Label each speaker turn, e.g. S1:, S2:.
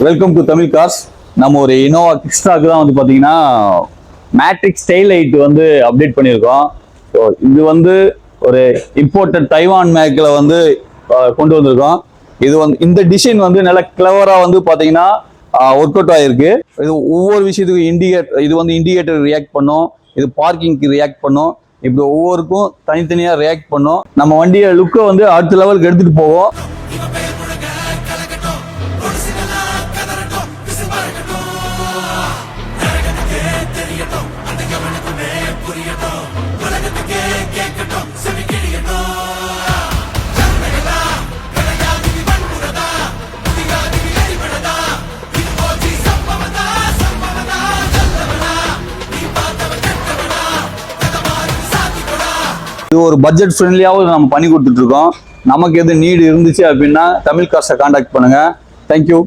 S1: Welcome to Tamil cars. நம்ம ஒரு Innova கிக்ஸ்டாக்கு தான் வந்து பார்த்தீங்கன்னா மேட்ரிக் ஸ்டைல் லைட் வந்து அப்டேட் பண்ணியிருக்கோம். ஸோ இது வந்து ஒரு இம்போர்ட்டட் தைவான் மேக்கில் வந்து கொண்டு வந்திருக்கோம். இது வந்து இந்த டிசைன் வந்து நல்ல கிளவராக வந்து பார்த்தீங்கன்னா ஒர்க் அவுட் ஆகிருக்கு. இது ஒவ்வொரு விஷயத்துக்கும் இது வந்து இண்டிகேட்டர் ரியாக்ட் பண்ணும், இது பார்க்கிங்க்கு ரியாக்ட் பண்ணும், இப்படி ஒவ்வொருக்கும் தனித்தனியாக ரியாக்ட் பண்ணும். நம்ம வண்டியை லுக்கை வந்து அடுத்த லெவலுக்கு எடுத்துகிட்டு போவோம். இது ஒரு பட்ஜெட் ஃப்ரெண்ட்லியாகவும் நம்ம பண்ணி கொடுத்துட்டு இருக்கோம். நமக்கு எது நீடு இருந்துச்சு அப்படின்னா தமிழ் கார்ஸை கான்டாக்ட் பண்ணுங்க. தேங்க்யூ.